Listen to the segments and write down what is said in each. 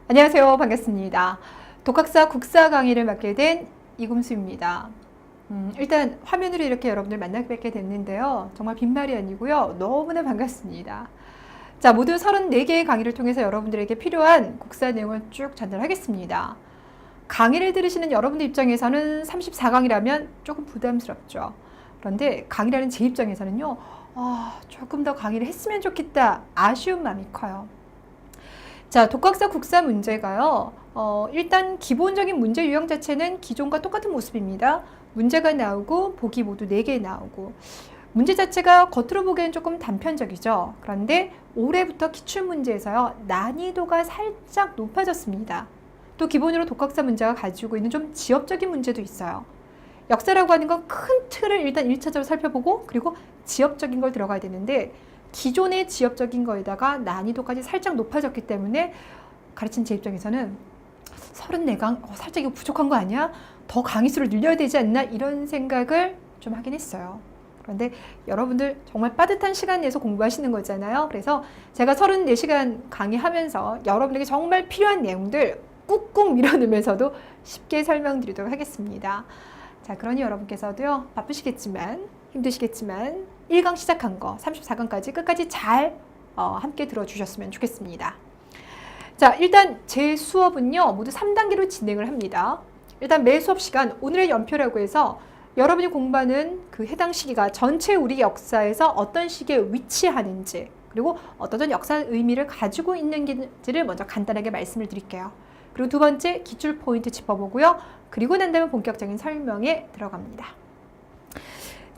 안녕하세요. 반갑습니다. 독학사 국사 강의를 맡게 된 이금수입니다. 일단 화면으로 이렇게 여러분들 만나 뵙게 됐는데요. 정말 빈말이 아니고요. 너무나 반갑습니다. 자, 모두 34개의 강의를 통해서 여러분들에게 필요한 국사 내용을 쭉 전달하겠습니다. 강의를 들으시는 여러분들 입장에서는 34강이라면 조금 부담스럽죠. 그런데 강의라는 제 입장에서는요. 조금 더 강의를 했으면 좋겠다. 아쉬운 마음이 커요. 자, 독학사 국사 문제가요. 일단 기본적인 문제 유형 자체는 기존과 똑같은 모습입니다. 문제가 나오고 보기 모두 4개 나오고 문제 자체가 겉으로 보기에는 조금 단편적이죠. 그런데 올해부터 기출문제에서요. 난이도가 살짝 높아졌습니다. 또 기본으로 독학사 문제가 가지고 있는 좀 지역적인 문제도 있어요. 역사라고 하는 건 큰 틀을 일단 1차적으로 살펴보고 그리고 지역적인 걸 들어가야 되는데 기존의 지역적인 거에다가 난이도까지 살짝 높아졌기 때문에 가르친 제 입장에서는 34강 살짝 이거 부족한 거 아니야? 더 강의 수를 늘려야 되지 않나? 이런 생각을 좀 하긴 했어요. 그런데 여러분들 정말 빠듯한 시간 내서 공부하시는 거잖아요. 그래서 제가 34시간 강의하면서 여러분에게 정말 필요한 내용들 꾹꾹 밀어넣으면서도 쉽게 설명드리도록 하겠습니다. 자, 그러니 여러분께서도요, 바쁘시겠지만 힘드시겠지만 1강 시작한 거 34강까지 끝까지 잘 함께 들어주셨으면 좋겠습니다. 자, 일단 제 수업은요 모두 3단계로 진행을 합니다. 일단 매 수업 시간 오늘의 연표라고 해서 여러분이 공부하는 그 해당 시기가 전체 우리 역사에서 어떤 시기에 위치하는지 그리고 어떤 역사 의미를 가지고 있는지를 먼저 간단하게 말씀을 드릴게요. 그리고 두 번째 기출 포인트 짚어보고요. 그리고 난 다음에 본격적인 설명에 들어갑니다.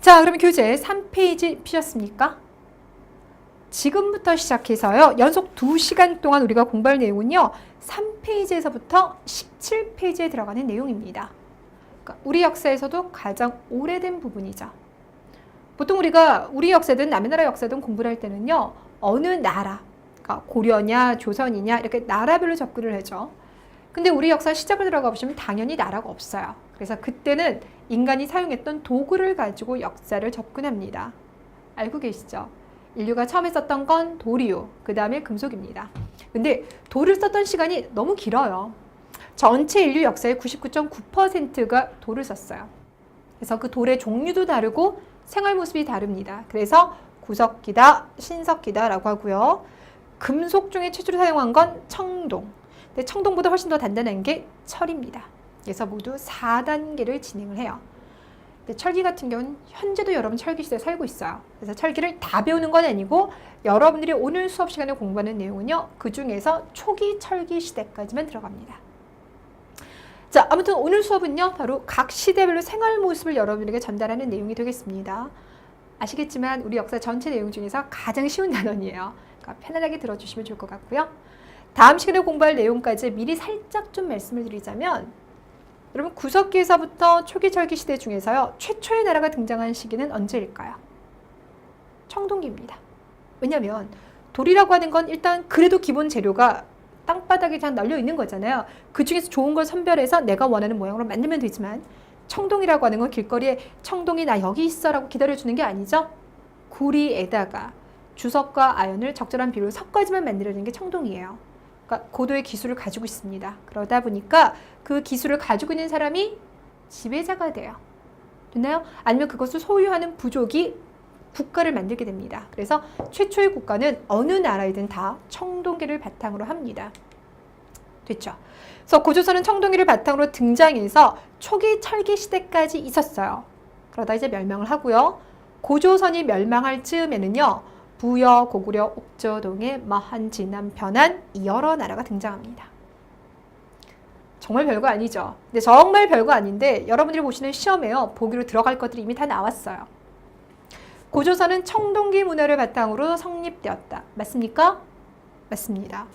자, 그러면 교재 3페이지 피셨습니까? 지금부터 시작해서요. 연속 2시간 동안 우리가 공부할 내용은요. 3페이지에서부터 17페이지에 들어가는 내용입니다. 그러니까 우리 역사에서도 가장 오래된 부분이죠. 보통 우리가 우리 역사든 남의 나라 역사든 공부를 할 때는요. 어느 나라, 그러니까 고려냐 조선이냐 이렇게 나라별로 접근을 하죠. 근데 우리 역사 시작을 들어가 보시면 당연히 나라가 없어요. 그래서 그때는 인간이 사용했던 도구를 가지고 역사를 접근합니다. 알고 계시죠? 인류가 처음에 썼던 건 돌이요. 그 다음에 금속입니다. 근데 돌을 썼던 시간이 너무 길어요. 전체 인류 역사의 99.9%가 돌을 썼어요. 그래서 그 돌의 종류도 다르고 생활 모습이 다릅니다. 그래서 구석기다, 신석기다라고 하고요. 금속 중에 최초로 사용한 건 청동. 근데 청동보다 훨씬 더 단단한 게 철입니다. 그래서 모두 4단계를 진행을 해요. 근데 철기 같은 경우는 현재도 여러분 철기 시대에 살고 있어요. 그래서 철기를 다 배우는 건 아니고 여러분들이 오늘 수업 시간에 공부하는 내용은요. 그 중에서 초기 철기 시대까지만 들어갑니다. 자, 아무튼 오늘 수업은요. 바로 각 시대별로 생활 모습을 여러분에게 전달하는 내용이 되겠습니다. 아시겠지만 우리 역사 전체 내용 중에서 가장 쉬운 단원이에요. 그러니까 편안하게 들어주시면 좋을 것 같고요. 다음 시간에 공부할 내용까지 미리 살짝 좀 말씀을 드리자면 여러분 구석기에서부터 초기 철기 시대 중에서요. 최초의 나라가 등장한 시기는 언제일까요? 청동기입니다. 왜냐하면 돌이라고 하는 건 일단 그래도 기본 재료가 땅바닥에 그냥 널려 있는 거잖아요. 그 중에서 좋은 걸 선별해서 내가 원하는 모양으로 만들면 되지만 청동이라고 하는 건 길거리에 청동이 나 여기 있어 라고 기다려주는 게 아니죠. 구리에다가 주석과 아연을 적절한 비율로 섞어야지만 만들어지는 게 청동이에요. 그러니까 고도의 기술을 가지고 있습니다. 그러다 보니까 그 기술을 가지고 있는 사람이 지배자가 돼요. 됐나요? 아니면 그것을 소유하는 부족이 국가를 만들게 됩니다. 그래서 최초의 국가는 어느 나라이든 다 청동기를 바탕으로 합니다. 됐죠? 그래서 고조선은 청동기를 바탕으로 등장해서 초기 철기 시대까지 있었어요. 그러다 이제 멸망을 하고요. 고조선이 멸망할 즈음에는요. 부여, 고구려, 옥저, 동해, 마한, 진안, 변한 이 여러 나라가 등장합니다. 정말 별거 아니죠. 근데 정말 별거 아닌데 여러분들이 보시는 시험에요. 보기로 들어갈 것들이 이미 다 나왔어요. 고조선은 청동기 문화를 바탕으로 성립되었다. 맞습니까? 맞습니다.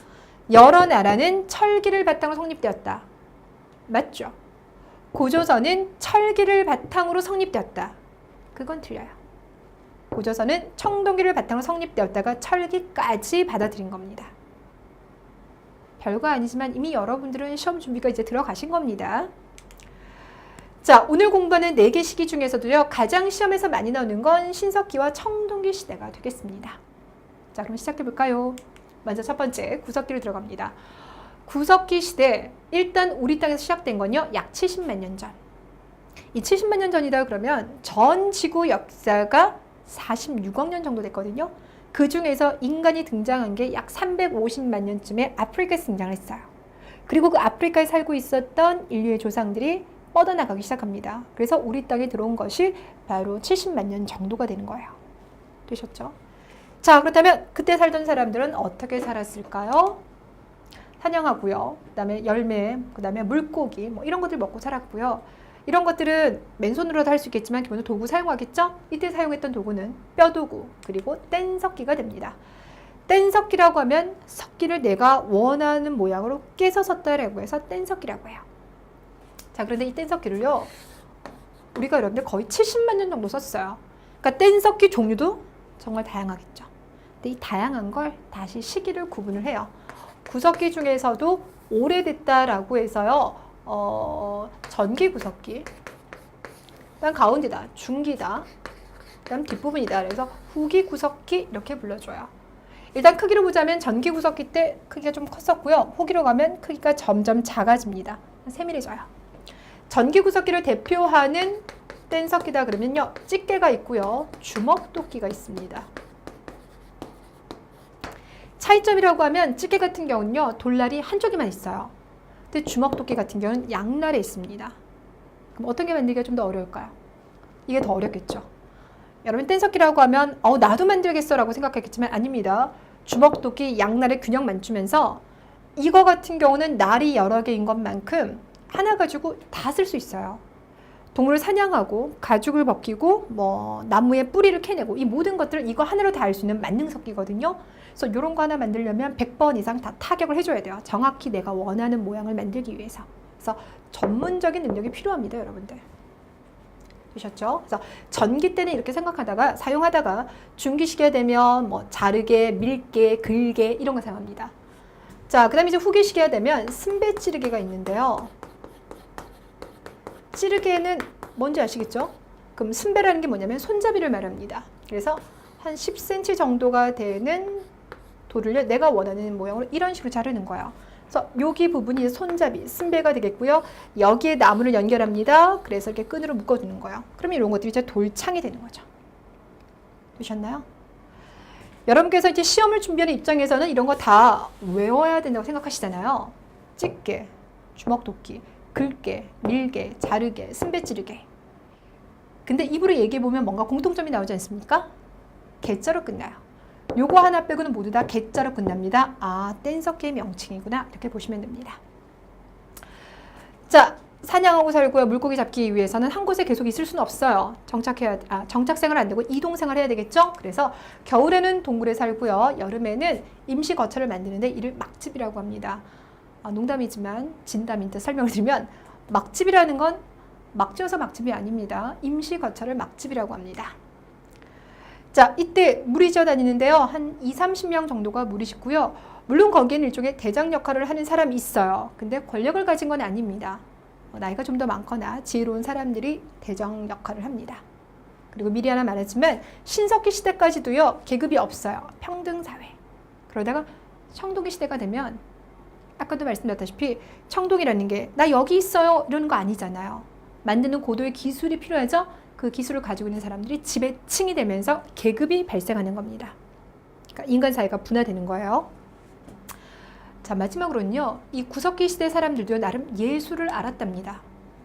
여러 나라는 철기를 바탕으로 성립되었다. 맞죠? 고조선은 철기를 바탕으로 성립되었다. 그건 틀려요. 고조선은 청동기를 바탕으로 성립되었다가 철기까지 받아들인 겁니다. 별거 아니지만 이미 여러분들은 시험 준비가 이제 들어가신 겁니다. 자, 오늘 공부하는 4개 시기 중에서도요. 가장 시험에서 많이 나오는 건 신석기와 청동기 시대가 되겠습니다. 자, 그럼 시작해 볼까요? 먼저 첫 번째 구석기로 들어갑니다. 구석기 시대, 일단 우리 땅에서 시작된 건요, 약 70만 년 전. 이 70만 년 전이다 그러면 전 지구 역사가 46억 년 정도 됐거든요. 그 중에서 인간이 등장한 게 약 350만 년쯤에 아프리카에서 등장을 했어요. 그리고 그 아프리카에 살고 있었던 인류의 조상들이 뻗어나가기 시작합니다. 그래서 우리 땅에 들어온 것이 바로 70만 년 정도가 되는 거예요. 되셨죠? 자, 그렇다면 그때 살던 사람들은 어떻게 살았을까요? 사냥하고요. 그 다음에 열매, 그 다음에 물고기, 뭐 이런 것들 먹고 살았고요. 이런 것들은 맨손으로도 할 수 있겠지만 기본적으로 도구 사용하겠죠? 이때 사용했던 도구는 뼈도구, 그리고 뗀석기가 됩니다. 뗀석기라고 하면 석기를 내가 원하는 모양으로 깨서 섰다라고 해서 뗀석기라고 해요. 자, 그런데 이 뗀석기를요, 우리가 여러분들 거의 70만 년 정도 썼어요. 그러니까 뗀석기 종류도 정말 다양하겠죠. 근데 이 다양한 걸 다시 시기를 구분을 해요. 구석기 중에서도 오래됐다라고 해서요, 전기 구석기, 그다음 가운데다, 중기다, 그다음 뒷부분이다. 그래서 후기 구석기 이렇게 불러줘요. 일단 크기로 보자면 전기 구석기 때 크기가 좀 컸었고요. 후기로 가면 크기가 점점 작아집니다. 세밀해져요. 전기 구석기를 대표하는 뗀석기다 그러면요, 집게가 있고요, 주먹도끼가 있습니다. 차이점이라고 하면 집게 같은 경우는요, 돌날이 한쪽에만 있어요. 근데 주먹도끼 같은 경우는 양날에 있습니다. 그럼 어떤 게 만들기가 좀 더 어려울까요? 이게 더 어렵겠죠. 여러분 뗀석기라고 하면 나도 만들겠어 라고 생각했겠지만 아닙니다. 주먹도끼 양날에 균형 맞추면서 이거 같은 경우는 날이 여러 개인 것만큼 하나 가지고 다 쓸 수 있어요. 동물을 사냥하고 가죽을 벗기고 뭐 나무의 뿌리를 캐내고 이 모든 것들을 이거 하나로 다 할 수 있는 만능석기거든요. 그래서 이런 거 하나 만들려면 100번 이상 다 타격을 해줘야 돼요. 정확히 내가 원하는 모양을 만들기 위해서. 그래서 전문적인 능력이 필요합니다, 여러분들. 되셨죠? 그래서 전기 때는 이렇게 생각하다가 사용하다가 중기 시기가 되면 뭐 자르개, 밀개, 글개 이런 거 사용합니다. 자, 그다음에 이제 후기 시기가 되면 승배 찌르개가 있는데요. 찌르개는 뭔지 아시겠죠? 그럼 승배라는 게 뭐냐면 손잡이를 말합니다. 그래서 한 10cm 정도가 되는 돌을 내가 원하는 모양으로 이런 식으로 자르는 거예요. 그래서 여기 부분이 손잡이, 승배가 되겠고요. 여기에 나무를 연결합니다. 그래서 이렇게 끈으로 묶어두는 거예요. 그러면 이런 것들이 이제 돌창이 되는 거죠. 되셨나요? 여러분께서 이제 시험을 준비하는 입장에서는 이런 거 다 외워야 된다고 생각하시잖아요. 집게, 주먹도끼, 글게, 밀게, 자르게, 승배 찌르게. 근데 입으로 얘기해보면 뭔가 공통점이 나오지 않습니까? 개자로 끝나요. 요거 하나 빼고는 모두 다 개자로 끝납니다. 아, 뗀석기의 명칭이구나. 이렇게 보시면 됩니다. 자, 사냥하고 살고요. 물고기 잡기 위해서는 한 곳에 계속 있을 수는 없어요. 정착생활 안 되고 이동생활 해야 되겠죠? 그래서 겨울에는 동굴에 살고요. 여름에는 임시 거처를 만드는데 이를 막집이라고 합니다. 농담이지만 진담인 듯 설명을 드리면 막집이라는 건 막지어서 막집이 아닙니다. 임시 거처를 막집이라고 합니다. 자, 이때 무리 지어 다니는데요. 한 20-30명 정도가 무리 짓고요. 물론 거기에는 일종의 대장 역할을 하는 사람이 있어요. 근데 권력을 가진 건 아닙니다. 나이가 좀 더 많거나 지혜로운 사람들이 대장 역할을 합니다. 그리고 미리 하나 말하지만 신석기 시대까지도요, 계급이 없어요. 평등사회. 그러다가 청동기 시대가 되면 아까도 말씀드렸다시피 청동이라는 게 나 여기 있어요 이러는 거 아니잖아요. 만드는 고도의 기술이 필요하죠. 그 기술을 가지고 있는 사람들이 지배층이 되면서 계급이 발생하는 겁니다. 그러니까 인간 사회가 분화되는 거예요. 자, 마지막으로는요, 이 구석기 시대 사람들도 나름 예술을 알았답니다.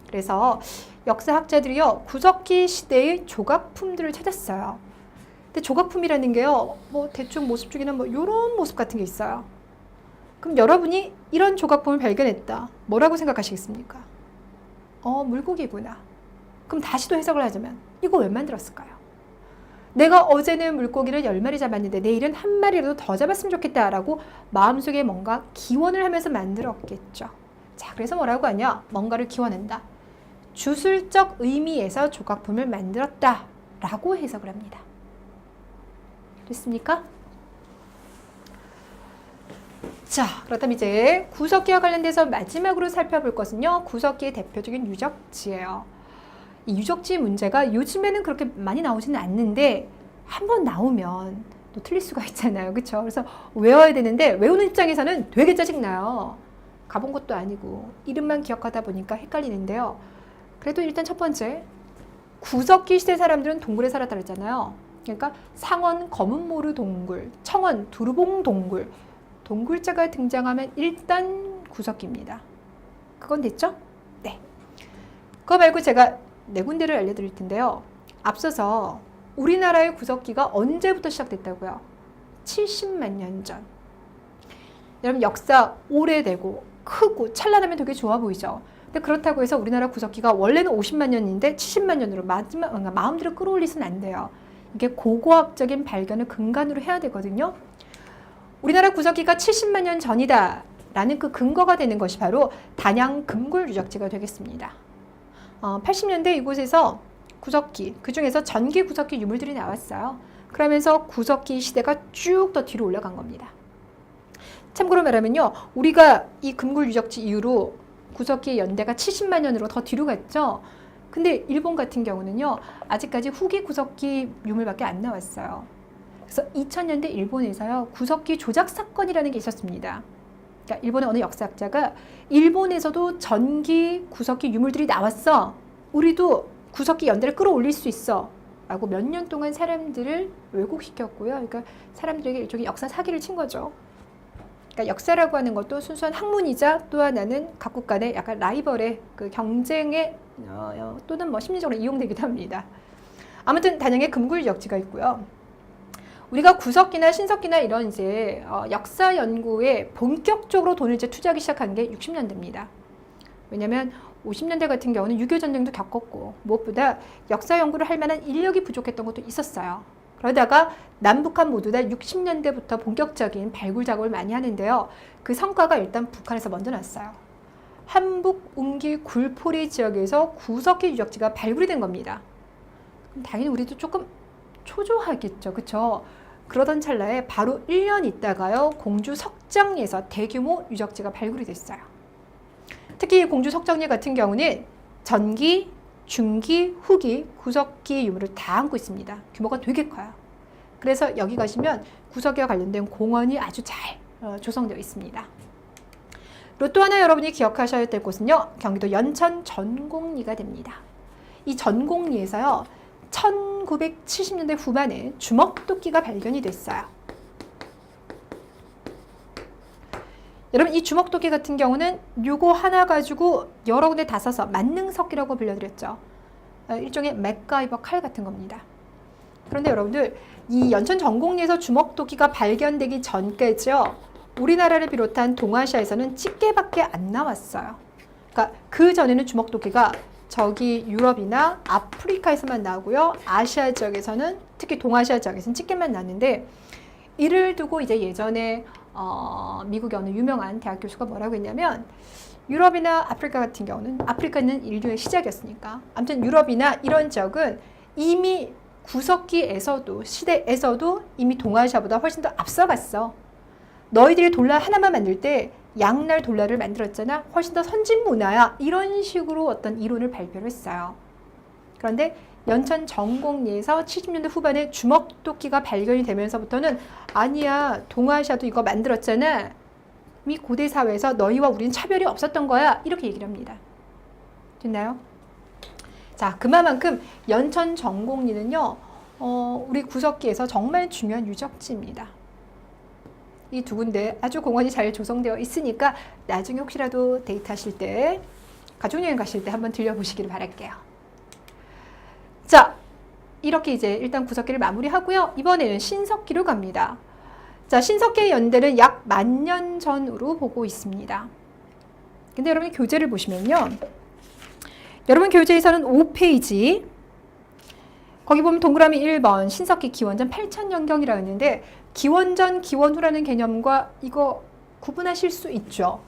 그래서 역사학자들이요, 구석기 시대의 조각품들을 찾았어요. 근데 조각품이라는 게요, 뭐 대충 모습 중에는 뭐 이런 모습 같은 게 있어요. 그럼 여러분이 이런 조각품을 발견했다. 뭐라고 생각하시겠습니까? 물고기구나. 그럼 다시 또 해석을 하자면 이거 왜 만들었을까요? 내가 어제는 물고기를 10마리 잡았는데 내일은 한 마리라도 더 잡았으면 좋겠다라고 마음속에 뭔가 기원을 하면서 만들었겠죠. 자, 그래서 뭐라고 하냐? 뭔가를 기원한다. 주술적 의미에서 조각품을 만들었다라고 해석을 합니다. 됐습니까? 자, 그렇다면 이제 구석기와 관련돼서 마지막으로 살펴볼 것은요, 구석기의 대표적인 유적지예요. 이 유적지 문제가 요즘에는 그렇게 많이 나오지는 않는데 한번 나오면 또 틀릴 수가 있잖아요. 그렇죠? 그래서 외워야 되는데 외우는 입장에서는 되게 짜증나요. 가본 것도 아니고 이름만 기억하다 보니까 헷갈리는데요. 그래도 일단 첫 번째, 구석기 시대 사람들은 동굴에 살았다 그랬잖아요. 그러니까 상원 검은모르 동굴, 청원 두루봉 동굴, 동굴자가 등장하면 일단 구석기입니다. 그건 됐죠? 네. 그거 말고 제가 네 군데를 알려드릴 텐데요. 앞서서 우리나라의 구석기가 언제부터 시작됐다고요? 70만 년 전. 여러분 역사 오래되고 크고 찬란하면 되게 좋아 보이죠? 근데 그렇다고 해서 우리나라 구석기가 원래는 50만 년인데 70만 년으로 마음대로 끌어올릴 수는 안 돼요. 이게 고고학적인 발견을 근간으로 해야 되거든요. 우리나라 구석기가 70만 년 전이다 라는 그 근거가 되는 것이 바로 단양 금굴 유적지가 되겠습니다. 80년대 이곳에서 구석기, 그 중에서 전기 구석기 유물들이 나왔어요. 그러면서 구석기 시대가 쭉 더 뒤로 올라간 겁니다. 참고로 말하면요, 우리가 이 금굴 유적지 이후로 구석기의 연대가 70만 년으로 더 뒤로 갔죠. 근데 일본 같은 경우는요, 아직까지 후기 구석기 유물밖에 안 나왔어요. 그래서 2000년대 일본에서요, 구석기 조작 사건이라는 게 있었습니다. 그러니까 일본의 어느 역사학자가 일본에서도 전기 구석기 유물들이 나왔어. 우리도 구석기 연대를 끌어올릴 수 있어. 라고 몇 년 동안 사람들을 왜곡시켰고요. 그러니까 사람들에게 일종의 역사 사기를 친 거죠. 그러니까 역사라고 하는 것도 순수한 학문이자 또 하나는 각국 간의 약간 라이벌의 그 경쟁의 또는 뭐 심리적으로 이용되기도 합니다. 아무튼 단양에 금굴 유적지가 있고요. 우리가 구석기나 신석기나 이런 이제 역사 연구에 본격적으로 돈을 이제 투자하기 시작한 게 60년대입니다. 왜냐하면 50년대 같은 경우는 6.25 전쟁도 겪었고 무엇보다 역사 연구를 할 만한 인력이 부족했던 것도 있었어요. 그러다가 남북한 모두 다 60년대부터 본격적인 발굴 작업을 많이 하는데요. 그 성과가 일단 북한에서 먼저 났어요. 한북 웅기 굴포리 지역에서 구석기 유적지가 발굴이 된 겁니다. 그럼 당연히 우리도 조금 초조하겠죠. 그렇죠? 그러던 찰나에 바로 1년 있다가요. 공주 석정리에서 대규모 유적지가 발굴이 됐어요. 특히 공주 석정리 같은 경우는 전기, 중기, 후기, 구석기 유물을 다 안고 있습니다. 규모가 되게 커요. 그래서 여기 가시면 구석기와 관련된 공원이 아주 잘 조성되어 있습니다. 그리고 또 하나 여러분이 기억하셔야 될 곳은요. 경기도 연천 전곡리가 됩니다. 이 전곡리에서요. 1970년대 후반에 주먹도끼가 발견이 됐어요. 여러분 이 주먹도끼 같은 경우는 요거 하나 가지고 여러 군데 다 써서 만능석기라고 불려드렸죠. 일종의 맥가이버 칼 같은 겁니다. 그런데 여러분들 이 연천 전곡리에서 주먹도끼가 발견되기 전까지요. 우리나라를 비롯한 동아시아에서는 집게밖에 안 나왔어요. 그러니까 그 전에는 주먹도끼가 저기 유럽이나 아프리카에서만 나오고요. 아시아 지역에서는 특히 동아시아 지역에서는 집게만 나는데 이를 두고 이제 예전에 미국의 어느 유명한 대학 교수가 뭐라고 했냐면 유럽이나 아프리카 같은 경우는 아프리카는 인류의 시작이었으니까 아무튼 유럽이나 이런 지역은 이미 구석기에서도 시대에서도 이미 동아시아보다 훨씬 더 앞서갔어. 너희들이 돌라 하나만 만들 때 양날 돌라를 만들었잖아. 훨씬 더 선진 문화야. 이런 식으로 어떤 이론을 발표를 했어요. 그런데 연천 전곡리에서 70년대 후반에 주먹도끼가 발견이 되면서부터는 아니야. 동아시아도 이거 만들었잖아. 이미 고대 사회에서 너희와 우리는 차별이 없었던 거야. 이렇게 얘기를 합니다. 됐나요? 자, 그만큼 연천 전곡리는요. 우리 구석기에서 정말 중요한 유적지입니다. 이 두 군데 아주 공원이 잘 조성되어 있으니까 나중에 혹시라도 데이트하실 때 가족여행 가실 때 한번 들려보시기를 바랄게요. 자, 이렇게 이제 일단 구석기를 마무리하고요. 이번에는 신석기로 갑니다. 자, 신석기의 연대는 약 10,000년 전으로 보고 있습니다. 근데 여러분이 교재를 보시면요. 여러분 교재에서는 5페이지 거기 보면 동그라미 1번 신석기 기원전 8,000년경이라고 했는데 기원전, 기원후라는 개념과 이거 구분하실 수 있죠.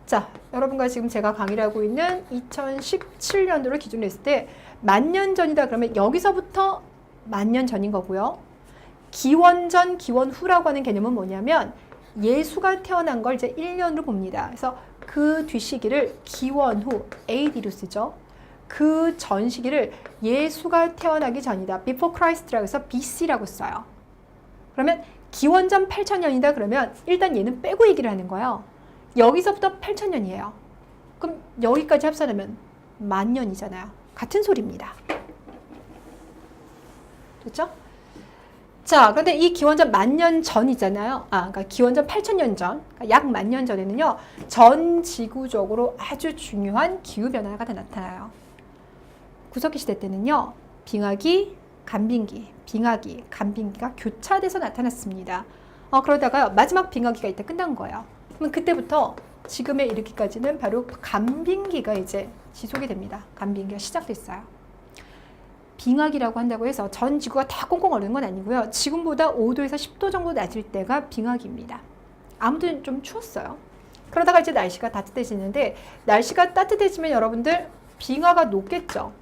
자, 여러분과 지금 제가 강의를 하고 있는 2017년도를 기준으로 했을 때 10,000년 전이다 그러면 여기서부터 10,000년 전인 거고요. 기원전, 기원후라고 하는 개념은 뭐냐면 예수가 태어난 걸 이제 1년으로 봅니다. 그래서 그 뒤시기를 기원후, AD로 쓰죠. 그 전 시기를 예수가 태어나기 전이다. Before Christ라고 해서 BC라고 써요. 그러면 기원전 8,000년이다 그러면 일단 얘는 빼고 얘기를 하는 거예요. 여기서부터 8,000년이에요. 그럼 여기까지 합산하면 10,000년이잖아요. 같은 소리입니다. 됐죠? 자, 그런데 이 기원전 10,000년 전이잖아요. 그러니까 기원전 8,000년 전, 그러니까 약 10,000년 전에는요, 전 지구적으로 아주 중요한 기후변화가 나타나요. 구석기 시대 때는요, 빙하기, 간빙기, 빙하기, 간빙기가 교차돼서 나타났습니다. 그러다가 마지막 빙하기가 이때 끝난 거예요. 그럼 그때부터 지금에 이르기까지는 바로 간빙기가 이제 지속이 됩니다. 간빙기가 시작됐어요. 빙하기라고 한다고 해서 전 지구가 다 꽁꽁 얼는 건 아니고요. 지금보다 5도에서 10도 정도 낮을 때가 빙하기입니다. 아무튼 좀 추웠어요. 그러다가 이제 날씨가 따뜻해지는데, 날씨가 따뜻해지면 여러분들 빙하가 녹겠죠.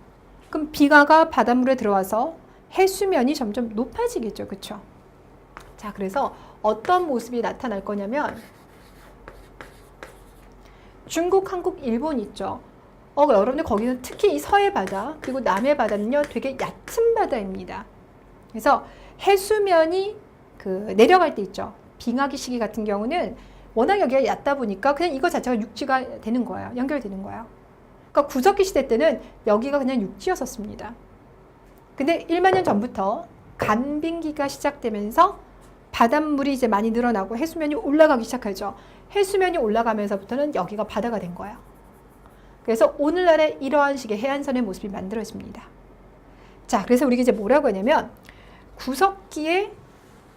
그럼 빙하가 바닷물에 들어와서 해수면이 점점 높아지겠죠. 그렇죠? 자, 그래서 어떤 모습이 나타날 거냐면 중국, 한국, 일본 있죠. 여러분들 거기는 특히 이 서해 바다 그리고 남해 바다는요 되게 얕은 바다입니다. 그래서 해수면이 내려갈 때 있죠. 빙하기 시기 같은 경우는 워낙 여기가 얕다 보니까 그냥 이거 자체가 육지가 되는 거예요. 연결되는 거예요. 그러니까 구석기 시대 때는 여기가 그냥 육지였었습니다. 근데 1만 년 전부터 간빙기가 시작되면서 바닷물이 이제 많이 늘어나고 해수면이 올라가기 시작하죠. 해수면이 올라가면서부터는 여기가 바다가 된 거예요. 그래서 오늘날의 이러한 식의 해안선의 모습이 만들어집니다. 자, 그래서 우리가 이제 뭐라고 하냐면 구석기에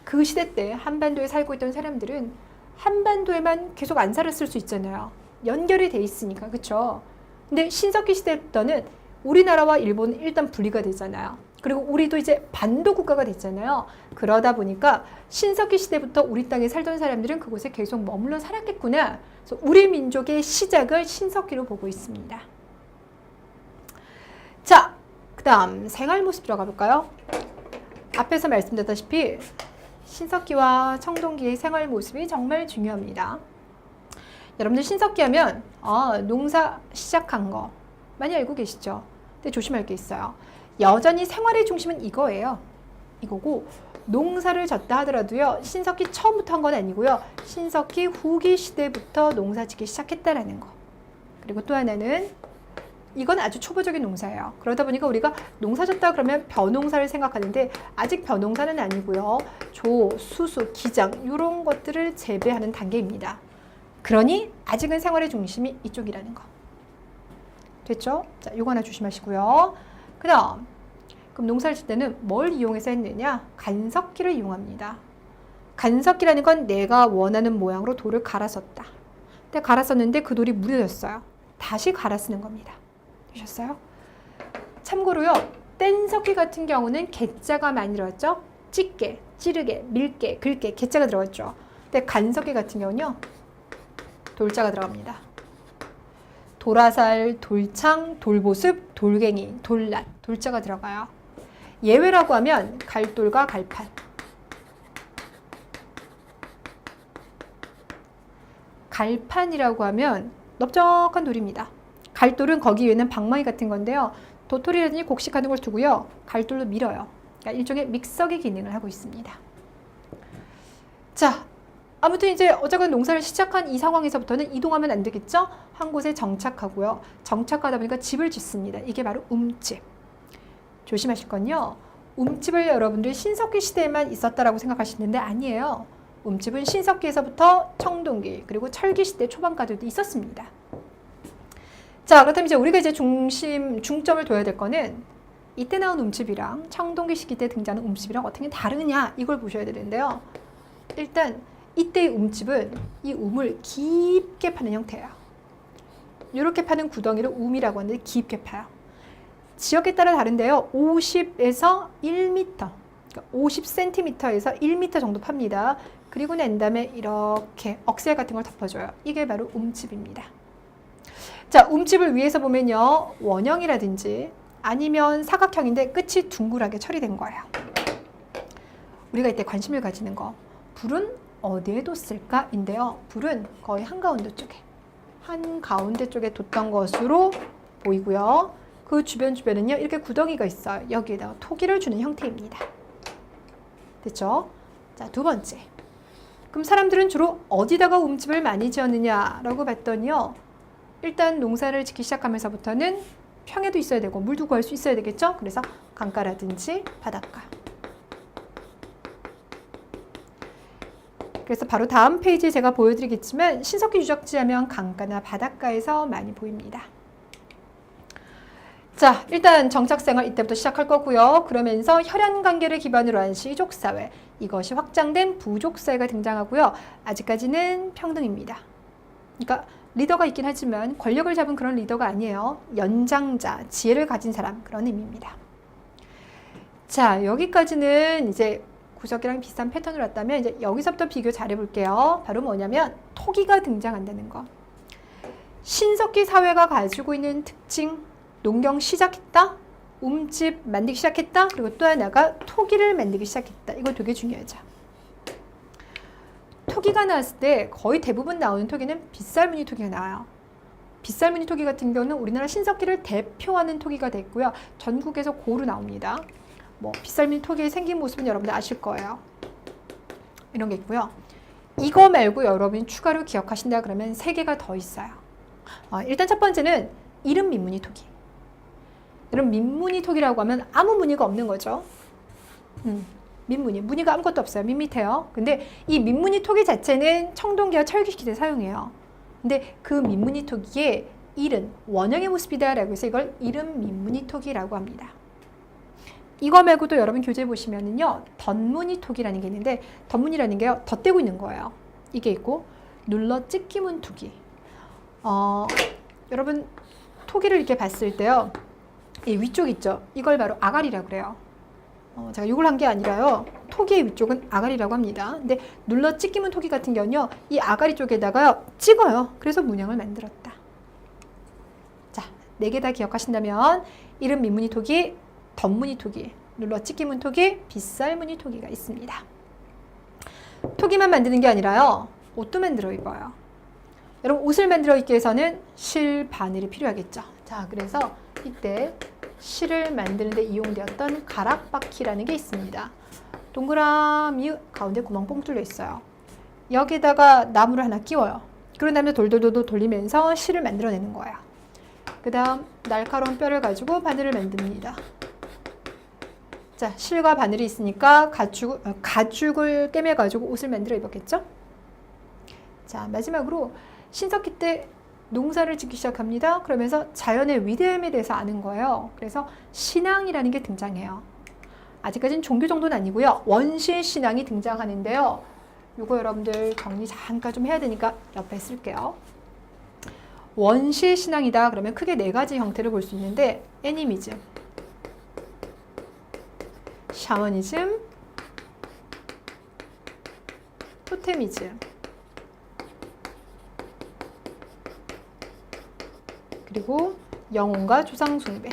그 시대 때 한반도에 살고 있던 사람들은 한반도에만 계속 안 살았을 수 있잖아요. 연결이 돼 있으니까. 그렇죠? 근데 신석기 시대부터는 우리나라와 일본은 일단 분리가 되잖아요. 그리고 우리도 이제 반도 국가가 됐잖아요. 그러다 보니까 신석기 시대부터 우리 땅에 살던 사람들은 그곳에 계속 머물러 살았겠구나. 그래서 우리 민족의 시작을 신석기로 보고 있습니다. 자, 그 다음 생활 모습 들어가 볼까요? 앞에서 말씀드렸다시피 신석기와 청동기의 생활 모습이 정말 중요합니다. 여러분들 신석기 하면 농사 시작한 거 많이 알고 계시죠? 근데 조심할 게 있어요. 여전히 생활의 중심은 이거예요. 이거고 농사를 졌다 하더라도요. 신석기 처음부터 한 건 아니고요. 신석기 후기 시대부터 농사 짓기 시작했다라는 거. 그리고 또 하나는 이건 아주 초보적인 농사예요. 그러다 보니까 우리가 농사 졌다 그러면 벼농사를 생각하는데 아직 벼농사는 아니고요. 조, 수수, 기장 이런 것들을 재배하는 단계입니다. 그러니 아직은 생활의 중심이 이쪽이라는 거. 됐죠? 자, 이거 하나 조심하시고요. 그 다음, 그럼 농사를 질 때는 뭘 이용해서 했느냐? 간석기를 이용합니다. 간석기라는 건 내가 원하는 모양으로 돌을 갈았었다. 근데 갈았었는데 그 돌이 무뎌졌어요. 다시 갈아 쓰는 겁니다. 되셨어요? 참고로요, 뗀석기 같은 경우는 개자가 많이 들어갔죠? 찢게, 찌르게, 밀게, 긁게, 개자가 들어갔죠. 근데 간석기 같은 경우는요, 돌자가 들어갑니다. 도라살, 돌창, 돌보습, 돌갱이, 돌낫, 돌자가 들어가요. 예외라고 하면 갈돌과 갈판. 갈판이라고 하면 넓적한 돌입니다. 갈돌은 거기 위에는 방망이 같은 건데요. 도토리라든지 곡식 같은 걸 두고요. 갈돌로 밀어요. 그러니까 일종의 믹서기 기능을 하고 있습니다. 자, 아무튼 이제 어쨌건 농사를 시작한 이 상황에서부터는 이동하면 안 되겠죠? 한 곳에 정착하고요. 정착하다 보니까 집을 짓습니다. 이게 바로 움집. 조심하실 건요. 움집을 여러분들이 신석기 시대에만 있었다라고 생각하시는데 아니에요. 움집은 신석기에서부터 청동기 그리고 철기 시대 초반까지도 있었습니다. 자, 그렇다면 이제 우리가 이제 중점을 둬야 될 거는 이때 나온 움집이랑 청동기 시기 때 등장하는 움집이랑 어떻게 다르냐 이걸 보셔야 되는데요. 일단 이때의 움집은 이 움을 깊게 파는 형태예요. 이렇게 파는 구덩이를 움이라고 하는데 깊게 파요. 지역에 따라 다른데요. 50에서 1m, 그러니까 50cm에서 1m 정도 팝니다. 그리고 난 다음에 이렇게 억새 같은 걸 덮어줘요. 이게 바로 움집입니다. 자, 움집을 위에서 보면요. 원형이라든지 아니면 사각형인데 끝이 둥글하게 처리된 거예요. 우리가 이때 관심을 가지는 거. 불은 어디에 뒀을까인데요. 불은 거의 한가운데 쪽에 뒀던 것으로 보이고요. 그 주변에는요. 이렇게 구덩이가 있어요. 여기에다가 토기를 주는 형태입니다. 됐죠? 자, 두 번째. 그럼 사람들은 주로 어디다가 움집을 많이 지었느냐라고 봤더니요. 일단 농사를 짓기 시작하면서부터는 평에도 있어야 되고 물도 구할 수 있어야 되겠죠. 그래서 강가라든지 바닷가. 그래서 바로 다음 페이지에 제가 보여드리겠지만 신석기 유적지 하면 강가나 바닷가에서 많이 보입니다. 자, 일단 정착생활 이때부터 시작할 거고요. 그러면서 혈연관계를 기반으로 한 시족사회, 이것이 확장된 부족사회가 등장하고요. 아직까지는 평등입니다. 그러니까 리더가 있긴 하지만 권력을 잡은 그런 리더가 아니에요. 연장자, 지혜를 가진 사람, 그런 의미입니다. 자, 여기까지는 이제 구석기랑 비슷한 패턴으로 왔다면 이제 여기서부터 비교 잘 해볼게요. 바로 뭐냐면 토기가 등장한다는 거. 신석기 사회가 가지고 있는 특징, 농경 시작했다, 움집 만들기 시작했다, 그리고 또 하나가 토기를 만들기 시작했다. 이거 되게 중요하죠. 토기가 나왔을 때 거의 대부분 나오는 토기는 빗살무늬 토기가 나와요. 빗살무늬 토기 같은 경우는 우리나라 신석기를 대표하는 토기가 됐고요. 전국에서 고루 나옵니다. 뭐 빗살무늬 토기의 생긴 모습은 여러분들 아실 거예요. 이런 게 있고요. 이거 말고 여러분이 추가로 기억하신다 그러면 3개가 더 있어요. 일단 첫 번째는 이름 민무늬 토기. 여러분 민무늬 토기라고 하면 아무 무늬가 없는 거죠. 민무늬, 무늬가 아무것도 없어요. 밋밋해요. 근데 이 민무늬 토기 자체는 청동기와 철기 시대에 사용해요. 근데 그 민무늬 토기의 일은 원형의 모습이다 라고 해서 이걸 이름 민무늬 토기라고 합니다. 이거 말고도 여러분 교재 보시면은요, 덧무늬 토기라는 게 있는데, 덧무늬라는 게요, 덧대고 있는 거예요. 이게 있고, 눌러 찍기문 토기. 여러분 토기를 이렇게 봤을 때요, 이 위쪽 있죠? 이걸 바로 아가리라고 그래요. 제가 이걸 한 게 아니라요, 토기의 위쪽은 아가리라고 합니다. 근데 눌러 찍기문 토기 같은 경우는요, 이 아가리 쪽에다가 찍어요. 그래서 문양을 만들었다. 자, 4개 다 기억하신다면 이름 민무늬 토기, 덧무늬 토기, 눌러 찍기문 토기, 빗살무늬 토기가 있습니다. 토기만 만드는 게 아니라요, 옷도 만들어 입어요. 여러분 옷을 만들어 입기 위해서는 실, 바늘이 필요하겠죠. 자, 그래서 이때 실을 만드는 데 이용되었던 가락바퀴라는 게 있습니다. 동그라미 가운데 구멍 뽕 뚫려 있어요. 여기다가 나무를 하나 끼워요. 그런 다음에 돌돌돌 돌리면서 실을 만들어내는 거예요. 그 다음 날카로운 뼈를 가지고 바늘을 만듭니다. 자, 실과 바늘이 있으니까 가죽을 꿰매가지고 옷을 만들어 입었겠죠? 자, 마지막으로 신석기 때 농사를 짓기 시작합니다. 그러면서 자연의 위대함에 대해서 아는 거예요. 그래서 신앙이라는 게 등장해요. 아직까지는 종교 정도는 아니고요. 원시 신앙이 등장하는데요. 이거 여러분들 정리 잠깐 좀 해야 되니까 옆에 쓸게요. 원시 신앙이다 그러면 크게 4가지 형태를 볼 수 있는데, 애니미즘, 샤머니즘, 토테미즘, 그리고 영혼과 조상 숭배.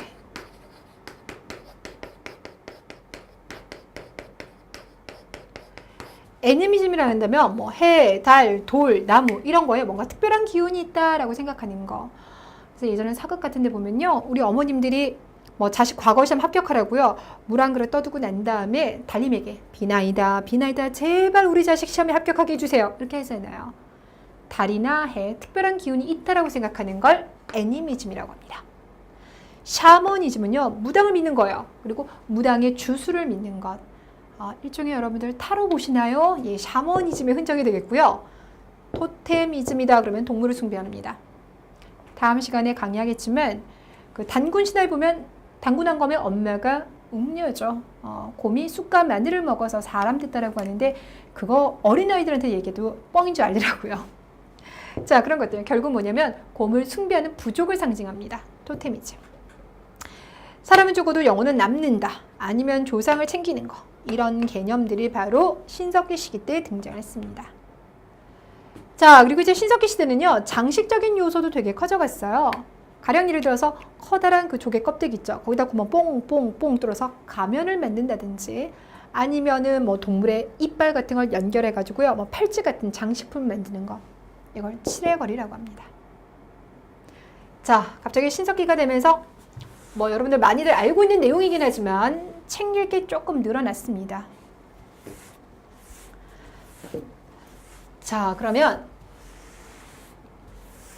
애니미즘이라 한다면 뭐 해, 달, 돌, 나무 이런 거에 뭔가 특별한 기운이 있다라고 생각하는 거. 그래서 예전에 사극 같은 데 보면요, 우리 어머님들이 뭐 자식 과거 시험 합격하라고요, 물 한 그릇 떠두고 난 다음에 달님에게 비나이다 비나이다 제발 우리 자식 시험에 합격하게 해주세요 이렇게 하잖아요. 달이나 해, 특별한 기운이 있다라고 생각하는 걸 애니미즘이라고 합니다. 샤머니즘은요, 무당을 믿는 거예요. 그리고 무당의 주술을 믿는 것. 일종의 여러분들 타로 보시나요? 예, 샤머니즘의 흔적이 되겠고요. 토테미즘이다 그러면 동물을 숭배합니다. 다음 시간에 강의하겠지만 그 단군 신화에 보면 단군한 검의 엄마가 웅녀죠. 곰이 쑥과 마늘을 먹어서 사람 됐다라고 하는데 그거 어린아이들한테 얘기해도 뻥인 줄 알더라고요. 자, 그런 것들 결국 뭐냐면 곰을 숭배하는 부족을 상징합니다. 토테미즘. 사람은 죽어도 영혼은 남는다. 아니면 조상을 챙기는 거. 이런 개념들이 바로 신석기 시기 때 등장했습니다. 자, 그리고 이제 신석기 시대는요, 장식적인 요소도 되게 커져갔어요. 가령 예를 들어서 커다란 그 조개 껍데기 있죠. 거기다 구멍 뽕뽕뽕 뚫어서 가면을 만든다든지, 아니면은 뭐 동물의 이빨 같은 걸 연결해 가지고요, 뭐 팔찌 같은 장식품 만드는 거. 이걸 칠해거리라고 합니다. 자, 갑자기 신석기가 되면서 뭐 여러분들 많이들 알고 있는 내용이긴 하지만 챙길 게 조금 늘어났습니다. 자, 그러면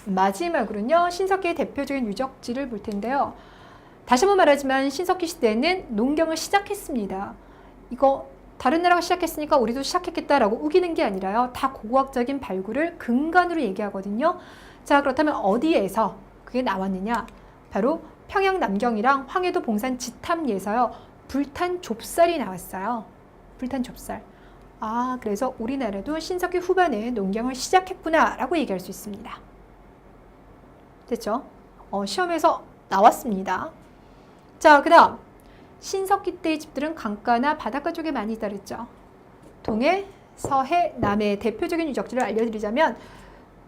마지막으로는요, 신석기의 대표적인 유적지를 볼 텐데요. 다시 한번 말하지만 신석기 시대에는 농경을 시작했습니다. 이거 다른 나라가 시작했으니까 우리도 시작했겠다라고 우기는 게 아니라요. 다 고고학적인 발굴을 근간으로 얘기하거든요. 자, 그렇다면 어디에서 그게 나왔느냐? 바로 평양 남경이랑 황해도 봉산 지탐리에서요. 불탄 좁쌀이 나왔어요. 불탄 좁쌀. 아, 그래서 우리나라도 신석기 후반에 농경을 시작했구나라고 얘기할 수 있습니다. 됐죠? 시험에서 나왔습니다. 자, 그 다음 신석기 때의 집들은 강가나 바닷가 쪽에 많이 있다 그랬죠. 동해, 서해, 남해의 대표적인 유적지를 알려드리자면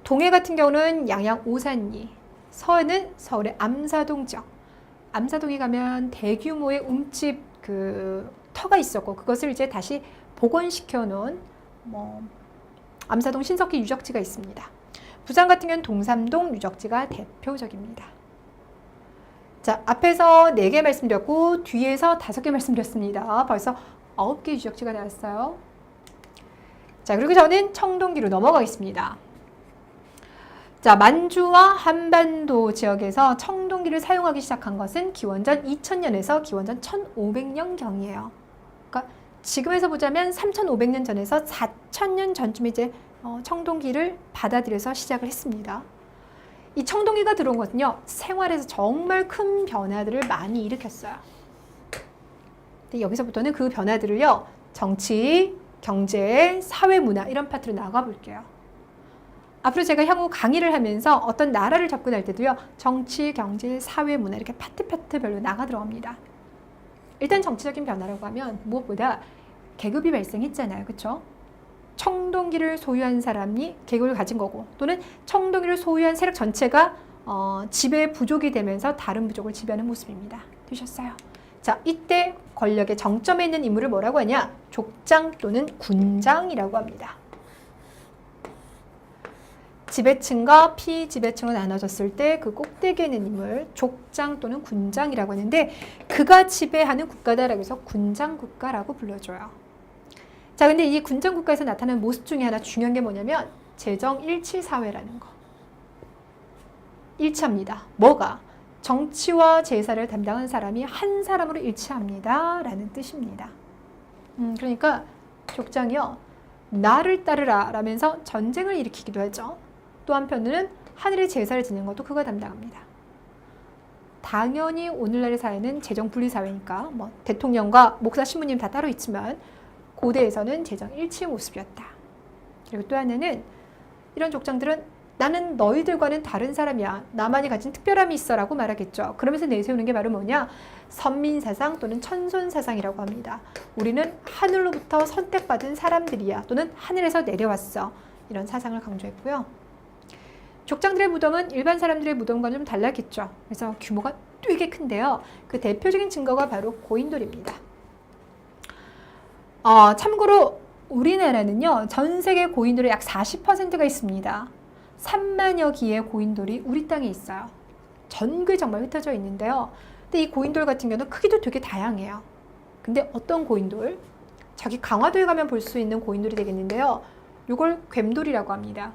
동해 같은 경우는 양양 오산리, 서해는 서울의 암사동 지역. 암사동에 가면 대규모의 움집 터가 있었고 그것을 이제 다시 복원시켜 놓은 암사동 신석기 유적지가 있습니다. 부산 같은 경우는 동삼동 유적지가 대표적입니다. 자, 앞에서 4개 말씀드렸고 뒤에서 5개 말씀드렸습니다. 벌써 9개 유적지가 나왔어요. 자, 그리고 저는 청동기로 넘어가겠습니다. 자, 만주와 한반도 지역에서 청동기를 사용하기 시작한 것은 기원전 2000년에서 기원전 1500년경이에요. 그러니까 지금에서 보자면 3500년 전에서 4000년 전쯤에 이제 청동기를 받아들여서 시작을 했습니다. 이 청동기가 들어온 것은요, 생활에서 정말 큰 변화들을 많이 일으켰어요. 근데 여기서부터는 그 변화들을요, 정치, 경제, 사회, 문화 이런 파트로 나가 볼게요. 앞으로 제가 향후 강의를 하면서 어떤 나라를 접근할 때도요, 정치, 경제, 사회, 문화 이렇게 파트별로 나가 들어갑니다. 일단 정치적인 변화라고 하면 무엇보다 계급이 발생했잖아요. 그렇죠? 청동기를 소유한 사람이 계급을 가진 거고 또는 청동기를 소유한 세력 전체가 지배 부족이 되면서 다른 부족을 지배하는 모습입니다. 되셨어요? 자, 이때 권력의 정점에 있는 인물을 뭐라고 하냐? 족장 또는 군장이라고 합니다. 지배층과 피지배층으로 나눠졌을 때 그 꼭대기에 있는 인물 족장 또는 군장이라고 하는데 그가 지배하는 국가다라고 해서 군장국가라고 불러줘요. 자, 근데 이 군장국가에서 나타나는 모습 중에 하나 중요한 게 뭐냐면 재정일치사회라는 거. 일치합니다. 뭐가? 정치와 제사를 담당한 사람이 한 사람으로 일치합니다 라는 뜻입니다. 그러니까 족장이요, 나를 따르라 라면서 전쟁을 일으키기도 하죠. 또 한편으로는 하늘의 제사를 지내는 것도 그가 담당합니다. 당연히 오늘날의 사회는 재정분리사회니까 대통령과 목사, 신부님 다 따로 있지만 고대에서는 재정일치의 모습이었다. 그리고 또 하나는 이런 족장들은 나는 너희들과는 다른 사람이야. 나만이 가진 특별함이 있어 라고 말하겠죠. 그러면서 내세우는 게 바로 뭐냐? 선민사상 또는 천손사상이라고 합니다. 우리는 하늘로부터 선택받은 사람들이야. 또는 하늘에서 내려왔어. 이런 사상을 강조했고요. 족장들의 무덤은 일반 사람들의 무덤과는 좀 달랐겠죠. 그래서 규모가 되게 큰데요. 그 대표적인 증거가 바로 고인돌입니다. 참고로 우리나라는요, 전 세계 고인돌의 약 40%가 있습니다. 3만여 기의 고인돌이 우리 땅에 있어요. 전국에 정말 흩어져 있는데요. 근데 이 고인돌 같은 경우는 크기도 되게 다양해요. 근데 어떤 고인돌? 저기 강화도에 가면 볼 수 있는 고인돌이 되겠는데요. 이걸 괸돌이라고 합니다.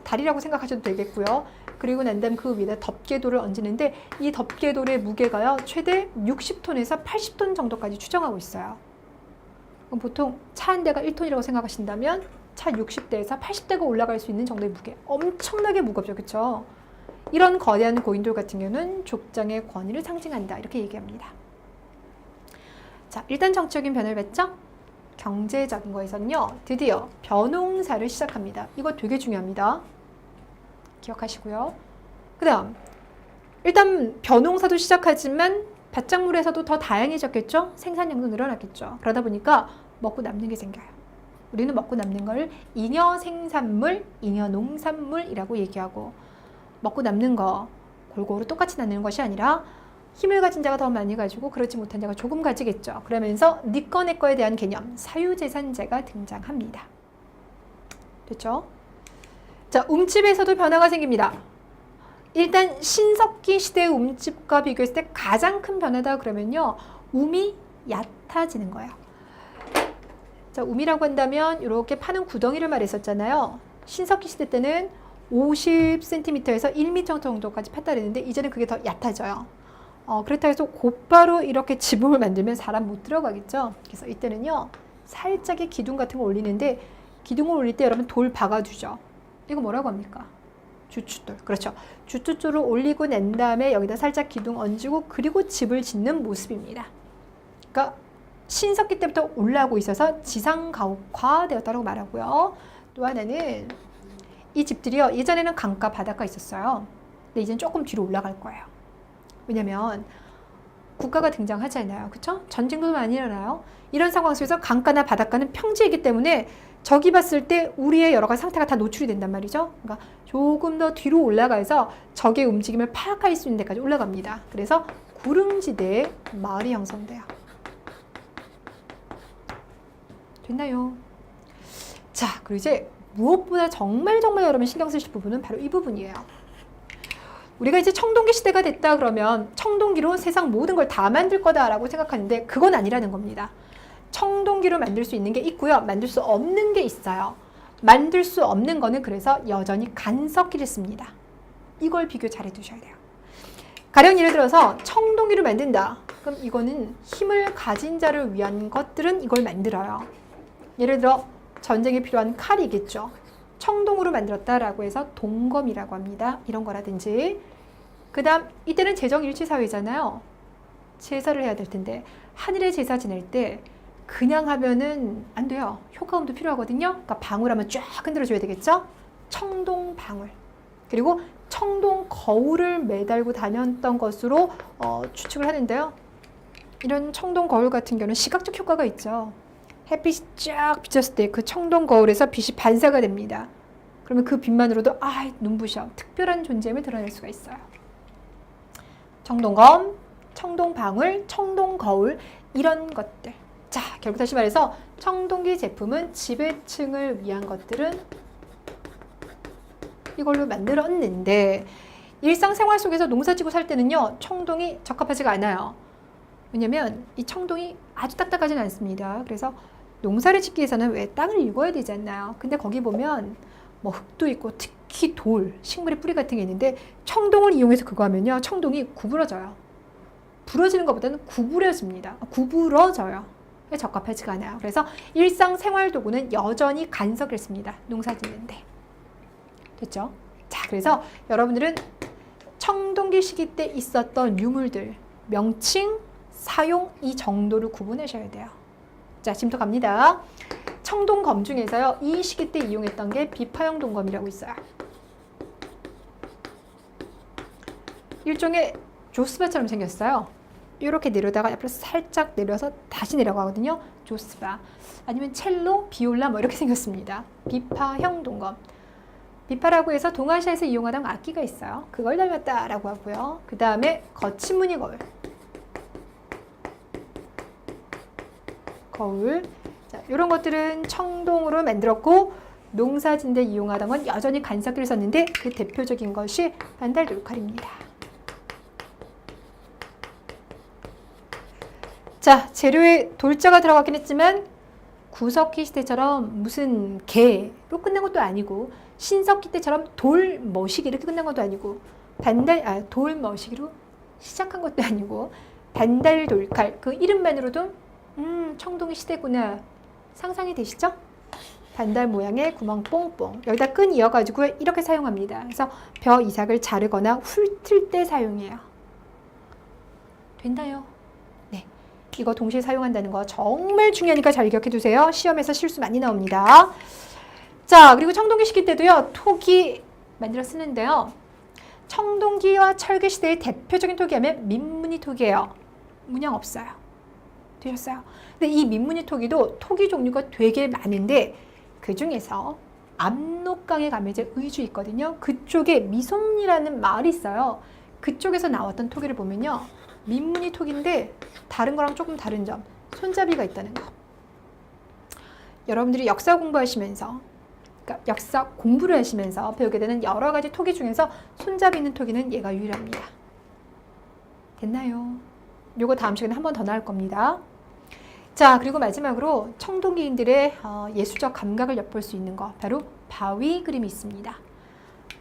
다리라고 생각하셔도 되겠고요. 그리고 난 다음 그 위에다 덮개돌을 얹는데 이 덮개돌의 무게가요, 최대 60톤에서 80톤 정도까지 추정하고 있어요. 그럼 보통 차 한 대가 1톤이라고 생각하신다면 차 60대에서 80대가 올라갈 수 있는 정도의 무게. 엄청나게 무겁죠. 그렇죠? 이런 거대한 고인돌 같은 경우는 족장의 권위를 상징한다. 이렇게 얘기합니다. 자, 일단 정치적인 변화를 봤죠? 경제적인 거에서는요, 드디어 벼농사를 시작합니다. 이거 되게 중요합니다. 기억하시고요. 그 다음, 일단 벼농사도 시작하지만 밭작물에서도 더 다양해졌겠죠? 생산량도 늘어났겠죠? 그러다 보니까 먹고 남는 게 생겨요. 우리는 먹고 남는 걸 잉여 생산물, 잉여 농산물이라고 얘기하고, 먹고 남는 거 골고루 똑같이 나누는 것이 아니라 힘을 가진 자가 더 많이 가지고 그렇지 못한 자가 조금 가지겠죠. 그러면서 네 거 내 거에 대한 개념, 사유재산제가 등장합니다. 됐죠? 자, 움집에서도 변화가 생깁니다. 일단 신석기 시대의 움집과 비교했을 때 가장 큰 변화다 그러면요, 움이 얕아지는 거예요. 자, 움이라고 한다면 이렇게 파는 구덩이를 말했었잖아요. 신석기 시대 때는 50cm에서 1m 정도까지 팠다 그랬는데 이제는 그게 더 얕아져요. 그렇다 해서 곧바로 이렇게 지붕을 만들면 사람 못 들어가겠죠. 그래서 이때는요, 살짝의 기둥 같은 거 올리는데, 기둥을 올릴 때 여러분 돌 박아주죠. 이거 뭐라고 합니까? 주춧돌. 그렇죠. 주춧돌을 올리고 난 다음에 여기다 살짝 기둥 얹고 그리고 집을 짓는 모습입니다. 그러니까 신석기 때부터 올라오고 있어서 지상가옥화되었다고 말하고요. 또 하나는 이 집들이요, 예전에는 강가 바닷가 있었어요. 근데 이제는 조금 뒤로 올라갈 거예요. 왜냐면 국가가 등장하잖아요. 그렇죠? 전쟁도 많이 일어나요. 이런 상황 속에서 강가나 바닷가는 평지이기 때문에 저기 봤을 때 우리의 여러 가지 상태가 다 노출이 된단 말이죠. 그러니까 조금 더 뒤로 올라가서 적의 움직임을 파악할 수 있는 데까지 올라갑니다. 그래서 구릉지대에 마을이 형성돼요. 됐나요? 자, 그리고 이제 무엇보다 정말 여러분 신경 쓰실 부분은 바로 이 부분이에요. 우리가 이제 청동기 시대가 됐다 그러면 청동기로 세상 모든 걸 다 만들 거다라고 생각하는데 그건 아니라는 겁니다. 청동기로 만들 수 있는 게 있고요. 만들 수 없는 게 있어요. 만들 수 없는 거는 그래서 여전히 간섭기를 씁니다. 이걸 비교 잘 해두셔야 돼요. 가령 예를 들어서 청동기를 만든다. 그럼 이거는 힘을 가진 자를 위한 것들은 이걸 만들어요. 예를 들어 전쟁에 필요한 칼이겠죠. 청동으로 만들었다라고 해서 동검이라고 합니다. 이런 거라든지. 그 다음 이때는 재정일치사회잖아요. 제사를 해야 될 텐데 하늘의 제사 지낼 때 그냥 하면은 안 돼요. 효과음도 필요하거든요. 그러니까 방울 한번 쫙 흔들어 줘야 되겠죠. 청동 방울. 그리고 청동 거울을 매달고 다녔던 것으로 추측을 하는데요. 이런 청동 거울 같은 경우는 시각적 효과가 있죠. 햇빛이 쫙 비쳤을 때 그 청동 거울에서 빛이 반사가 됩니다. 그러면 그 빛만으로도 눈부셔. 특별한 존재임을 드러낼 수가 있어요. 청동검, 청동방울, 청동거울 이런 것들. 자, 결국 다시 말해서 청동기 제품은 지배층을 위한 것들은 이걸로 만들었는데 일상생활 속에서 농사지고 살 때는요. 청동이 적합하지가 않아요. 왜냐면 이 청동이 아주 딱딱하지는 않습니다. 그래서 농사를 짓기 위해서는 왜 땅을 일궈야 되지 않나요? 근데 거기 보면 뭐 흙도 있고 특히 돌, 식물의 뿌리 같은 게 있는데 청동을 이용해서 그거 하면요. 청동이 구부러져요. 부러지는 것보다는 구부러집니다. 구부러져요. 적합하지가 않아요. 그래서 일상생활 도구는 여전히 간섭을 씁니다. 농사 짓는데. 됐죠? 자, 그래서 여러분들은 청동기 시기 때 있었던 유물들, 명칭, 사용 이 정도를 구분하셔야 돼요. 자, 지금부터 갑니다. 청동검 중에서요. 이 시기 때 이용했던 게 비파형 동검이라고 있어요. 일종의 조스바처럼 생겼어요. 이렇게 내려다가 옆으로 살짝 내려서 다시 내려가거든요. 조스바. 아니면 첼로, 비올라 뭐 이렇게 생겼습니다. 비파형 동검. 비파라고 해서 동아시아에서 이용하던 악기가 있어요. 그걸 닮았다라고 하고요. 그 다음에 거친 무늬 거울. 거울. 자, 이런 것들은 청동으로 만들었고 농사짓는데 이용하던 건 여전히 간섭기를 썼는데 그 대표적인 것이 반달 돌칼입니다. 자, 재료에 돌자가 들어가긴 했지만 구석기 시대처럼 무슨 개로 끝난 것도 아니고 신석기 때처럼 돌머시기 이렇게 끝난 것도 아니고 돌머시기로 시작한 것도 아니고 반달 돌칼 그 이름만으로도 청동기 시대구나 상상이 되시죠? 반달 모양의 구멍 뽕뽕 여기다 끈 이어가지고 이렇게 사용합니다. 그래서 벼 이삭을 자르거나 훑을 때 사용해요. 됐나요? 네, 이거 동시에 사용한다는 거 정말 중요하니까 잘 기억해 두세요. 시험에서 실수 많이 나옵니다. 자, 그리고 청동기 시기 때도요. 토기 만들어 쓰는데요. 청동기와 철기 시대의 대표적인 토기 하면 민무늬 토기예요. 문양 없어요. 되셨어요? 근데 이 민무늬 토기도 토기 종류가 되게 많은데 그 중에서 압록강에 가면 이제 의주 있거든요. 그쪽에 미송리라는 마을이 있어요. 그쪽에서 나왔던 토기를 보면요. 민무늬 토기인데 다른 거랑 조금 다른 점. 손잡이가 있다는 거. 여러분들이 역사 공부하시면서 그러니까 역사 공부를 하시면서 배우게 되는 여러 가지 토기 중에서 손잡이 있는 토기는 얘가 유일합니다. 됐나요? 요거 다음 시간에 한 번 더 나올 겁니다. 자, 그리고 마지막으로 청동기인들의 예술적 감각을 엿볼 수 있는 것, 바로 바위 그림이 있습니다.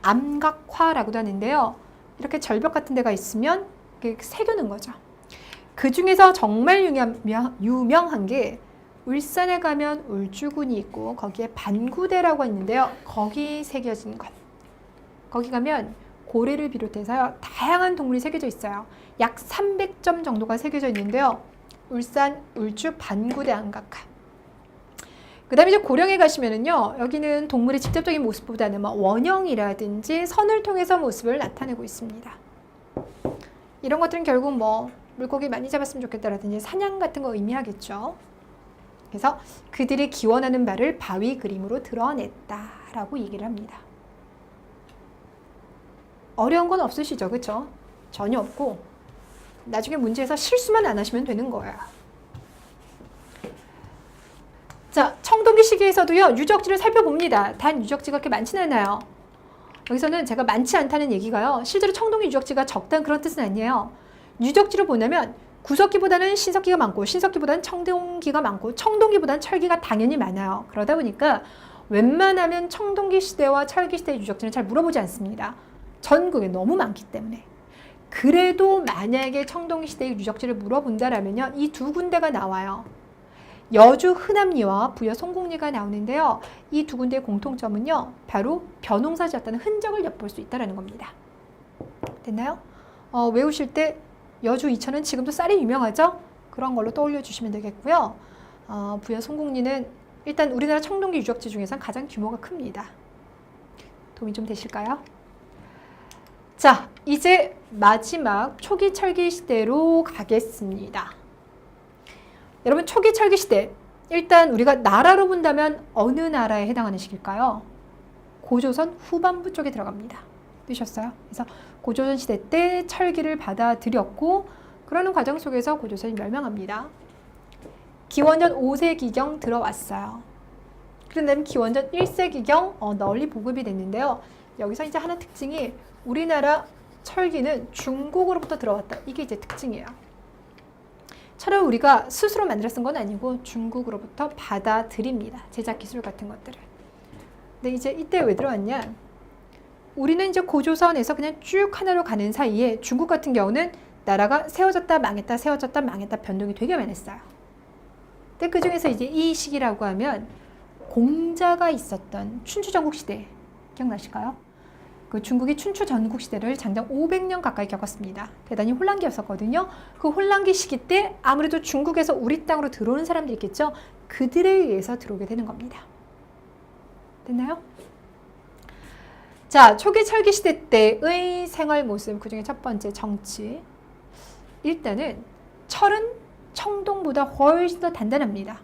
암각화라고도 하는데요. 이렇게 절벽 같은 데가 있으면 새겨놓은 거죠. 그 중에서 정말 유명한 게 울산에 가면 울주군이 있고 거기에 반구대라고 있는데요. 거기 새겨진 것. 거기 가면 고래를 비롯해서 다양한 동물이 새겨져 있어요. 약 300점 정도가 새겨져 있는데요. 울산 울주 반구대 암각화. 그 다음에 이제 고령에 가시면은요, 여기는 동물의 직접적인 모습보다는 원형이라든지 선을 통해서 모습을 나타내고 있습니다. 이런 것들은 결국 물고기 많이 잡았으면 좋겠다라든지 사냥 같은 거 의미하겠죠. 그래서 그들이 기원하는 바를 바위 그림으로 드러냈다라고 얘기를 합니다. 어려운 건 없으시죠? 그렇죠? 전혀 없고 나중에 문제에서 실수만 안 하시면 되는 거예요. 자, 청동기 시기에서도요, 유적지를 살펴봅니다. 단 유적지가 그렇게 많지는 않아요. 여기서는 제가 많지 않다는 얘기가요, 실제로 청동기 유적지가 적다는 그런 뜻은 아니에요. 유적지를 보려면 구석기보다는 신석기가 많고 신석기보다는 청동기가 많고 청동기보다는 철기가 당연히 많아요. 그러다 보니까 웬만하면 청동기 시대와 철기 시대의 유적지는 잘 물어보지 않습니다. 전국에 너무 많기 때문에. 그래도 만약에 청동기 시대의 유적지를 물어본다라면요, 이 두 군데가 나와요. 여주 흔암리와 부여 송곡리가 나오는데요. 이 두 군데의 공통점은요, 바로 벼농사 지었다는 흔적을 엿볼 수 있다는 겁니다. 됐나요? 외우실 때 여주 이천은 지금도 쌀이 유명하죠? 그런 걸로 떠올려 주시면 되겠고요. 부여 송곡리는 일단 우리나라 청동기 유적지 중에서 가장 규모가 큽니다. 도움이 좀 되실까요? 자, 이제 마지막 초기 철기 시대로 가겠습니다. 여러분, 초기 철기 시대, 일단 우리가 나라로 본다면 어느 나라에 해당하는 시기일까요? 고조선 후반부 쪽에 들어갑니다. 뜨셨어요? 그래서 고조선 시대 때 철기를 받아들였고, 그러는 과정 속에서 고조선이 멸망합니다. 기원전 5세기경 들어왔어요. 그런데 기원전 1세기경 널리 보급이 됐는데요. 여기서 이제 하나 특징이, 우리나라 철기는 중국으로부터 들어왔다. 이게 이제 특징이에요. 철을 우리가 스스로 만들어 쓴 건 아니고 중국으로부터 받아들입니다. 제작 기술 같은 것들을. 근데 이제 이때 왜 들어왔냐? 우리는 이제 고조선에서 그냥 쭉 하나로 가는 사이에 중국 같은 경우는 나라가 세워졌다 망했다 세워졌다 망했다 변동이 되게 많았어요. 근데 그 중에서 이제 이 시기라고 하면 공자가 있었던 춘추 전국 시대 기억나실까요? 그 중국이 춘추 전국 시대를 장장 500년 가까이 겪었습니다. 대단히 혼란기였었거든요. 그 혼란기 시기 때 아무래도 중국에서 우리 땅으로 들어오는 사람들이 있겠죠. 그들에 의해서 들어오게 되는 겁니다. 됐나요? 자, 초기 철기 시대 때의 생활 모습, 그 중에 첫 번째 정치. 일단은 철은 청동보다 훨씬 더 단단합니다.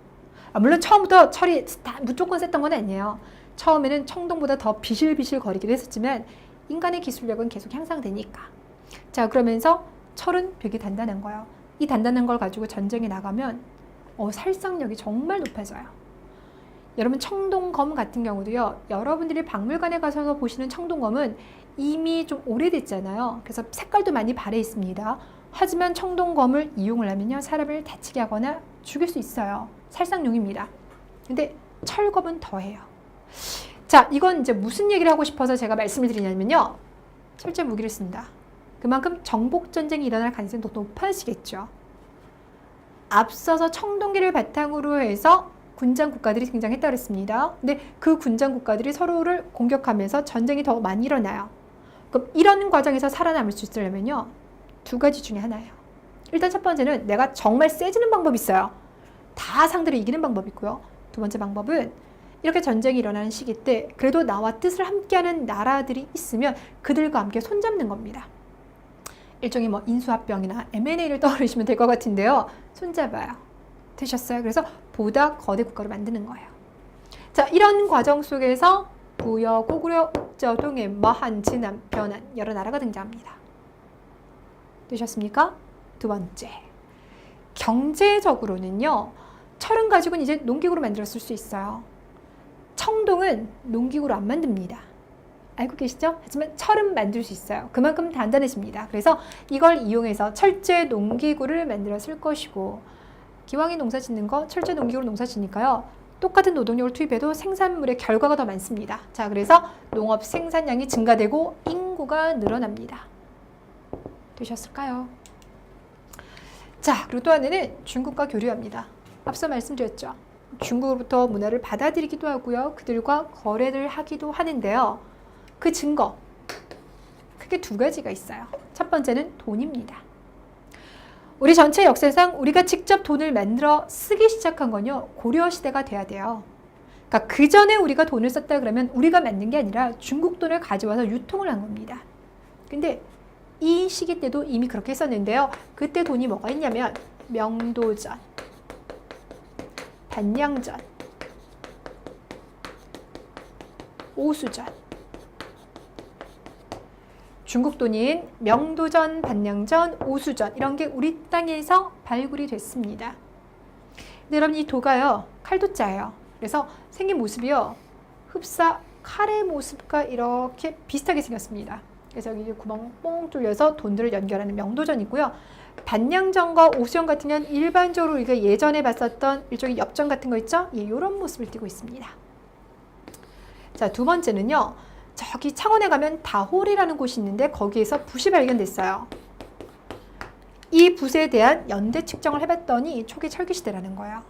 물론 처음부터 철이 무조건 셌던 건 아니에요. 처음에는 청동보다 더 비실비실 거리기도 했었지만 인간의 기술력은 계속 향상되니까. 자, 그러면서 철은 되게 단단한 거예요. 이 단단한 걸 가지고 전쟁에 나가면 살상력이 정말 높아져요. 여러분, 청동검 같은 경우도요, 여러분들이 박물관에 가서 보시는 청동검은 이미 좀 오래됐잖아요. 그래서 색깔도 많이 발해 있습니다. 하지만 청동검을 이용을 하면요, 사람을 다치게 하거나 죽일 수 있어요. 살상용입니다. 근데 철검은 더해요. 자, 이건 이제 무슨 얘기를 하고 싶어서 제가 말씀을 드리냐면요, 철제 무기를 쓴다. 그만큼 정복전쟁이 일어날 가능성이 더 높아지겠죠. 앞서서 청동기를 바탕으로 해서 군장 국가들이 등장했다고 했습니다. 근데 그 군장 국가들이 서로를 공격하면서 전쟁이 더 많이 일어나요. 그럼 이런 과정에서 살아남을 수 있으려면요, 두 가지 중에 하나예요. 일단 첫 번째는 내가 정말 세지는 방법이 있어요. 다 상대를 이기는 방법이 있고요. 두 번째 방법은 이렇게 전쟁이 일어나는 시기 때 그래도 나와 뜻을 함께하는 나라들이 있으면 그들과 함께 손잡는 겁니다. 일종의 인수합병이나 M&A를 떠올리시면 될 것 같은데요. 손잡아요. 되셨어요? 그래서 보다 거대 국가를 만드는 거예요. 자, 이런 과정 속에서 부여, 고구려, 옥저, 동해, 마한, 진안, 변안 여러 나라가 등장합니다. 되셨습니까? 두 번째, 경제적으로는요, 철은 가지고는 이제 농기구로 만들었을 수 있어요. 청동은 농기구로 안 만듭니다. 알고 계시죠? 하지만 철은 만들 수 있어요. 그만큼 단단해집니다. 그래서 이걸 이용해서 철제 농기구를 만들었을 것이고, 기왕에 농사 짓는 거 철제 농기구로 농사 짓니까요. 똑같은 노동력을 투입해도 생산물의 결과가 더 많습니다. 자, 그래서 농업 생산량이 증가되고 인구가 늘어납니다. 되셨을까요? 자, 그리고 또 하나는 중국과 교류합니다. 앞서 말씀드렸죠. 중국으로부터 문화를 받아들이기도 하고요. 그들과 거래를 하기도 하는데요. 그 증거, 크게 두 가지가 있어요. 첫 번째는 돈입니다. 우리 전체 역사상 우리가 직접 돈을 만들어 쓰기 시작한 건요, 고려 시대가 돼야 돼요. 그러니까 그 전에 우리가 돈을 썼다 그러면 우리가 만든 게 아니라 중국 돈을 가져와서 유통을 한 겁니다. 근데 이 시기 때도 이미 그렇게 했었는데요. 그때 돈이 뭐가 있냐면 명도전, 반량전, 오수전. 중국 돈인 명도전, 반량전, 오수전 이런 게 우리 땅에서 발굴이 됐습니다. 근데 여러분 이 도가요, 칼도자예요. 그래서 생긴 모습이요, 흡사 칼의 모습과 이렇게 비슷하게 생겼습니다. 그래서 여기 구멍 뽕 뚫려서 돈들을 연결하는 명도전이고요. 반량전과 오수전 같은 경우는 일반적으로 우리가 예전에 봤었던 일종의 엽전 같은 거 있죠? 예, 이런 모습을 띠고 있습니다. 자, 두 번째는요. 저기 창원에 가면 다홀이라는 곳이 있는데 거기에서 붓이 발견됐어요. 이 붓에 대한 연대 측정을 해봤더니 초기 철기시대라는 거예요.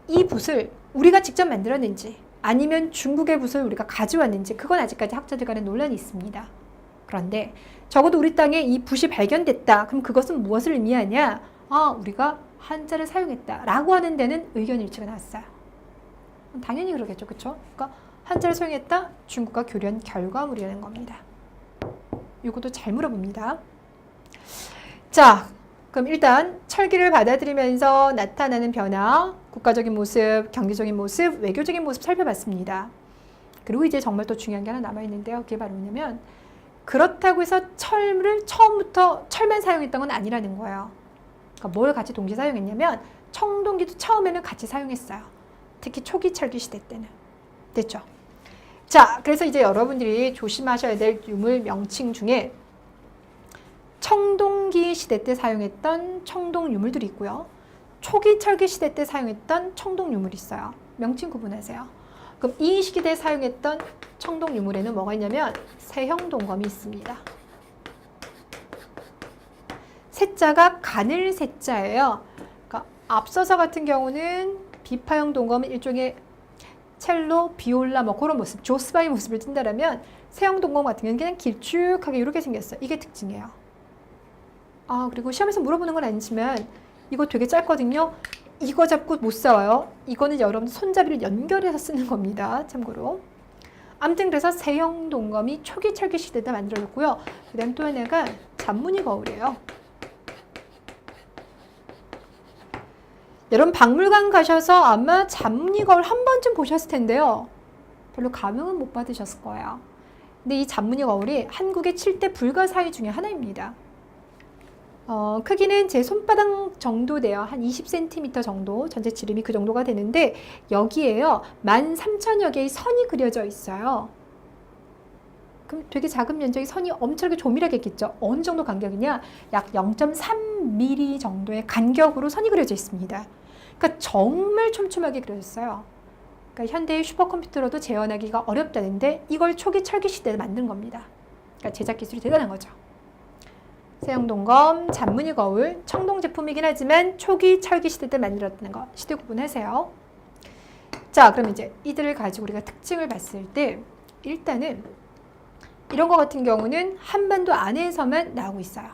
이 붓을 우리가 직접 만들었는지 아니면 중국의 붓을 우리가 가져왔는지 그건 아직까지 학자들 간에 논란이 있습니다. 그런데 적어도 우리 땅에 이 붓이 발견됐다. 그럼 그것은 무엇을 의미하냐? 아, 우리가 한자를 사용했다 라고 하는 데는 의견 일치가 나왔어요. 당연히 그러겠죠. 그렇죠? 그러니까 한자를 사용했다, 중국과 교류한 결과물이라는 겁니다. 이것도 잘 물어봅니다. 자, 그럼 일단 철기를 받아들이면서 나타나는 변화, 국가적인 모습, 경제적인 모습, 외교적인 모습 살펴봤습니다. 그리고 이제 정말 또 중요한 게 하나 남아있는데요. 그게 바로 뭐냐면 그렇다고 해서 철을 처음부터 철만 사용했던 건 아니라는 거예요. 그러니까 뭘 같이 동시에 사용했냐면 청동기도 처음에는 같이 사용했어요. 특히 초기 철기 시대 때는. 됐죠? 자, 그래서 이제 여러분들이 조심하셔야 될 유물 명칭 중에 청동기 시대 때 사용했던 청동 유물들이 있고요. 초기 철기 시대 때 사용했던 청동 유물이 있어요. 명칭 구분하세요. 그럼 이 시기 때 사용했던 청동 유물에는 뭐가 있냐면 세형 동검이 있습니다. 세자가 가늘 세자예요. 그러니까 앞서서 같은 경우는 비파형 동검은 일종의 첼로, 비올라 뭐 그런 모습, 조스바의 모습을 띈다라면 세형 동검 같은 경우는 그냥 길쭉하게 이렇게 생겼어요. 이게 특징이에요. 아, 그리고 시험에서 물어보는 건 아니지만 이거 되게 짧거든요. 이거 잡고 못 싸워요. 이거는 여러분 손잡이를 연결해서 쓰는 겁니다. 참고로. 아무튼 그래서 세형 동검이 초기 철기 시대 때 만들어졌고요. 그 다음 또 하나가 잔무늬 거울이에요. 여러분 박물관 가셔서 아마 잔무늬 거울 한 번쯤 보셨을 텐데요. 별로 감흥은 못 받으셨을 거예요. 근데 이 잔무늬 거울이 한국의 7대 불가사의 중에 하나입니다. 크기는 제 손바닥 정도 돼요. 한 20cm 정도, 전체 지름이 그 정도가 되는데 여기에요 13,000여 개의 선이 그려져 있어요. 그럼 되게 작은 면적의 선이 엄청나게 조밀하게 있겠죠. 어느 정도 간격이냐? 약 0.3mm 정도의 간격으로 선이 그려져 있습니다. 그러니까 정말 촘촘하게 그려졌어요. 그러니까 현대의 슈퍼컴퓨터로도 재현하기가 어렵다는데 이걸 초기 철기 시대에 만든 겁니다. 그러니까 제작 기술이 대단한 거죠. 세형 동검, 잔무늬 거울, 청동 제품이긴 하지만 초기 철기 시대 때 만들었다는 거 시대 구분하세요. 자, 그럼 이제 이들을 가지고 우리가 특징을 봤을 때 일단은 이런 거 같은 경우는 한반도 안에서만 나오고 있어요.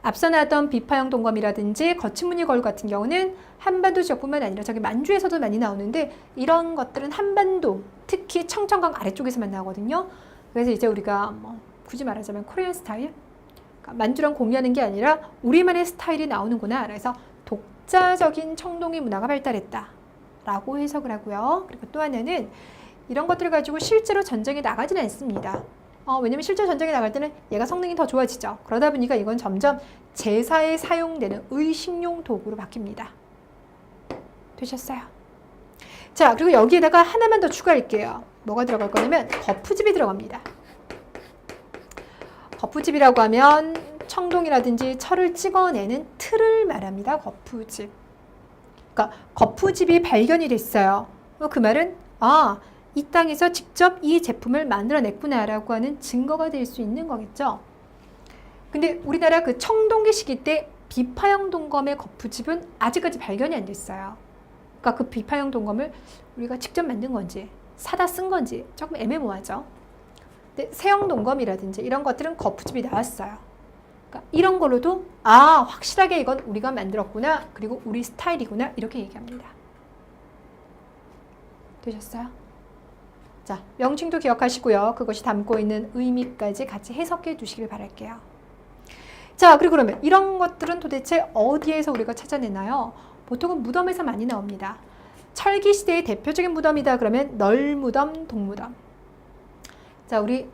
앞서 나왔던 비파형 동검이라든지 거친 무늬 거울 같은 경우는 한반도 지역뿐만 아니라 저기 만주에서도 많이 나오는데 이런 것들은 한반도, 특히 청천강 아래쪽에서만 나오거든요. 그래서 이제 우리가 뭐 굳이 말하자면 코리안 스타일, 만주랑 공유하는 게 아니라 우리만의 스타일이 나오는구나. 그래서 독자적인 청동기 문화가 발달했다 라고 해석을 하고요. 그리고 또 하나는 이런 것들을 가지고 실제로 전쟁에 나가지는 않습니다. 왜냐면 실제 전쟁에 나갈 때는 얘가 성능이 더 좋아지죠. 그러다 보니까 이건 점점 제사에 사용되는 의식용 도구로 바뀝니다. 되셨어요? 자, 그리고 여기에다가 하나만 더 추가할게요. 뭐가 들어갈 거냐면 거푸집이 들어갑니다. 거푸집이라고 하면 청동이라든지 철을 찍어내는 틀을 말합니다. 거푸집. 그러니까 거푸집이 발견이 됐어요. 그 말은 이 땅에서 직접 이 제품을 만들어냈구나라고 하는 증거가 될 수 있는 거겠죠. 근데 우리나라 그 청동기 시기 때 비파형 동검의 거푸집은 아직까지 발견이 안 됐어요. 그러니까 그 비파형 동검을 우리가 직접 만든 건지 사다 쓴 건지 조금 애매모호하죠. 근데 세형 동검이라든지 이런 것들은 거푸집이 나왔어요. 그러니까 이런 걸로도 확실하게 이건 우리가 만들었구나, 그리고 우리 스타일이구나, 이렇게 얘기합니다. 되셨어요? 자, 명칭도 기억하시고요. 그것이 담고 있는 의미까지 같이 해석해 두시길 바랄게요. 자, 그리고 그러면 이런 것들은 도대체 어디에서 우리가 찾아내나요? 보통은 무덤에서 많이 나옵니다. 철기 시대의 대표적인 무덤이다 그러면 널무덤, 동무덤. 자, 우리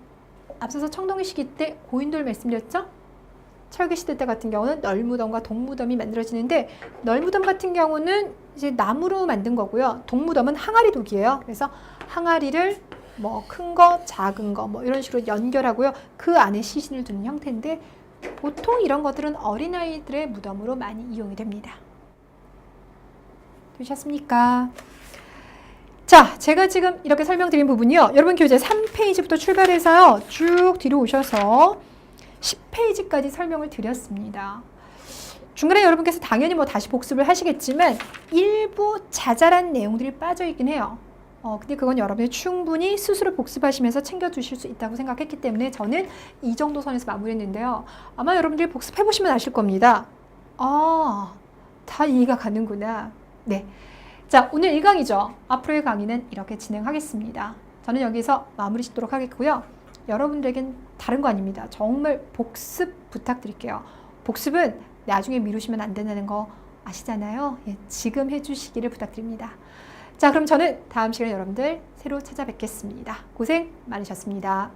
앞서서 청동기 시기 때 고인돌 말씀드렸죠? 철기 시대 때 같은 경우는 널무덤과 동무덤이 만들어지는데, 널무덤 같은 경우는 이제 나무로 만든 거고요. 동무덤은 항아리 독이에요. 그래서 항아리를 뭐 큰 거, 작은 거 뭐 이런 식으로 연결하고요. 그 안에 시신을 두는 형태인데, 보통 이런 것들은 어린아이들의 무덤으로 많이 이용이 됩니다. 되셨습니까? 자, 제가 지금 이렇게 설명드린 부분이요. 여러분 교재 3페이지부터 출발해서요. 쭉 뒤로 오셔서 10페이지까지 설명을 드렸습니다. 중간에 여러분께서 당연히 뭐 다시 복습을 하시겠지만 일부 자잘한 내용들이 빠져 있긴 해요. 근데 그건 여러분이 충분히 스스로 복습하시면서 챙겨두실 수 있다고 생각했기 때문에 저는 이 정도 선에서 마무리했는데요. 아마 여러분들이 복습해보시면 아실 겁니다. 다 이해가 가는구나. 네. 자, 오늘 1강이죠. 앞으로의 강의는 이렇게 진행하겠습니다. 저는 여기서 마무리 짓도록 하겠고요. 여러분들에겐 다른 거 아닙니다. 정말 복습 부탁드릴게요. 복습은 나중에 미루시면 안 된다는 거 아시잖아요. 예, 지금 해주시기를 부탁드립니다. 자, 그럼 저는 다음 시간에 여러분들 새로 찾아뵙겠습니다. 고생 많으셨습니다.